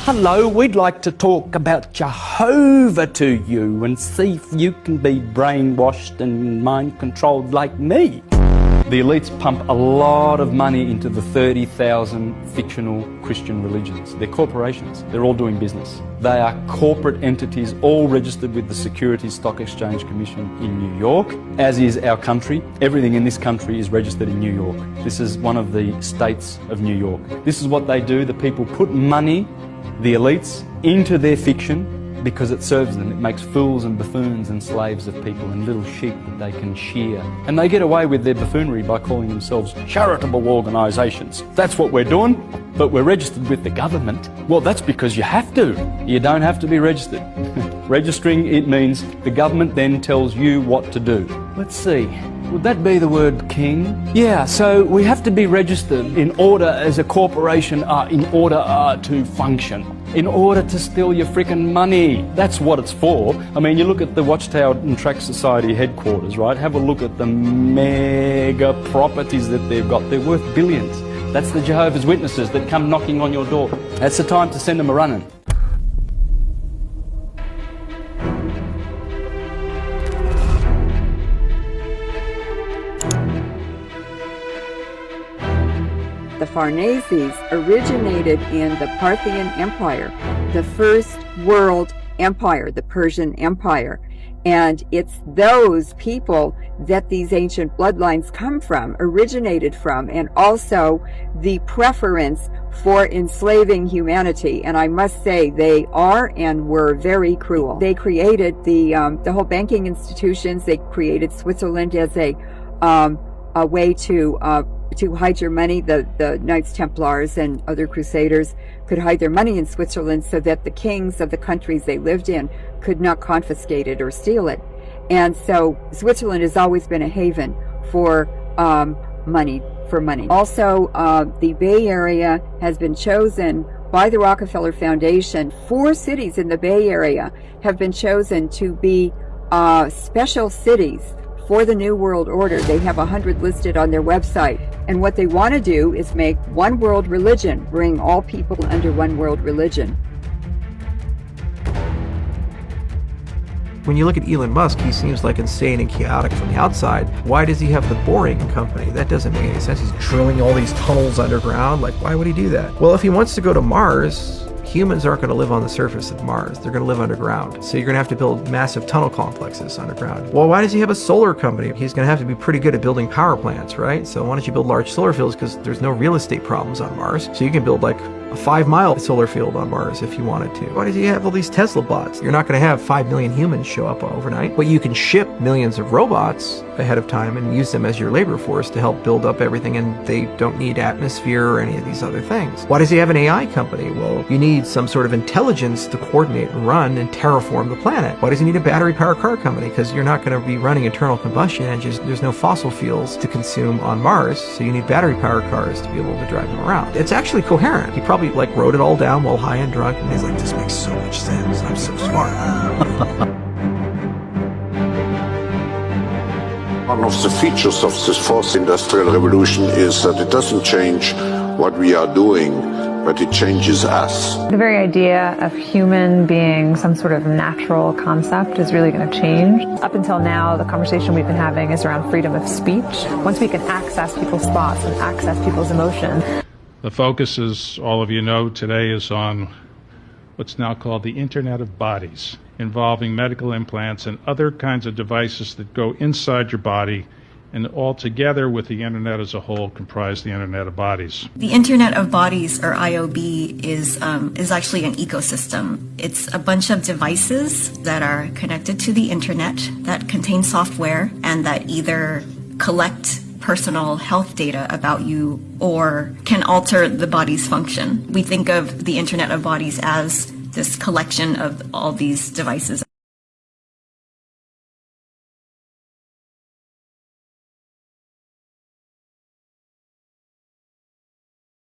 Hello, we'd like to talk about Jehovah to you and see if you can be brainwashed and mind-controlled like me. The elites pump a lot of money into the 30,000 fictional Christian religions. They're corporations. They're all doing business. They are corporate entities, all registered with the Securities Stock Exchange Commission in New York, as is our country. Everything in this country is registered in New York. This is one of the states of New York. This is what they do. The people put money, the elites, into their fiction because it serves them. It makes fools and buffoons and slaves of people and little sheep that they can shear. And they get away with their buffoonery by calling themselves charitable organisations. That's what we're doing, but we're registered with the government. Well, that's because you have to. You don't have to be registered. Registering, it means the government then tells you what to do. Let's see. Would that be the word king? Yeah, so we have to be registered in order as a corporation, in order to function. In order to steal your frickin' money. That's what it's for. I mean, you look at the Watchtower and Track Society headquarters, right? Have a look at the mega properties that they've got. They're worth billions. That's the Jehovah's Witnesses that come knocking on your door. That's the time to send them a running. The Farneses originated in the Parthian Empire, the first world empire, the Persian Empire. And it's those people that these ancient bloodlines come from, originated from, and also the preference for enslaving humanity. And I must say they are and were very cruel. They created the whole banking institutions. They created Switzerland as a way to hide your money. The Knights Templars and other crusaders could hide their money in Switzerland so that the kings of the countries they lived in could not confiscate it or steal it. And so Switzerland has always been a haven for money. Also, the Bay Area has been chosen by the Rockefeller Foundation. 4 cities in the Bay Area have been chosen to be special cities for the New World Order. They have 100 listed on their website. And what they want to do is make one world religion, bring all people under one world religion. When you look at Elon Musk, he seems like insane and chaotic from the outside. Why does he have the boring company? That doesn't make any sense. He's drilling all these tunnels underground. Like, why would he do that? Well, if he wants to go to Mars, humans aren't going to live on the surface of Mars. They're going to live underground. So you're going to have to build massive tunnel complexes underground. Well, why does he have a solar company? He's going to have to be pretty good at building power plants, right? So why don't you build large solar fields? Because there's no real estate problems on Mars. So you can build like a 5-mile solar field on Mars if you wanted to. Why does he have all these Tesla bots? You're not going to have 5 million humans show up overnight, but you can ship millions of robots ahead of time and use them as your labor force to help build up everything, and they don't need atmosphere or any of these other things. Why does he have an AI company? Well, you need some sort of intelligence to coordinate and run and terraform the planet. Why does he need a battery powered car company? Because you're not going to be running internal combustion engines. There's no fossil fuels to consume on Mars, so you need battery powered cars to be able to drive them around. It's actually coherent. He probably wrote it all down while high and drunk, and he's like, this makes so much sense. I'm so smart. One of the features of this fourth industrial revolution is that it doesn't change what we are doing, but it changes us. The very idea of human being some sort of natural concept is really going to change. Up until now, the conversation we've been having is around freedom of speech. Once we can access people's thoughts and access people's emotions. The focus, as all of you know, today is on what's now called the Internet of Bodies, involving medical implants and other kinds of devices that go inside your body, and all together with the Internet as a whole comprise the Internet of Bodies. The Internet of Bodies, or IOB, is actually an ecosystem. It's a bunch of devices that are connected to the Internet that contain software and that either collect personal health data about you or can alter the body's function. We think of the Internet of Bodies as this collection of all these devices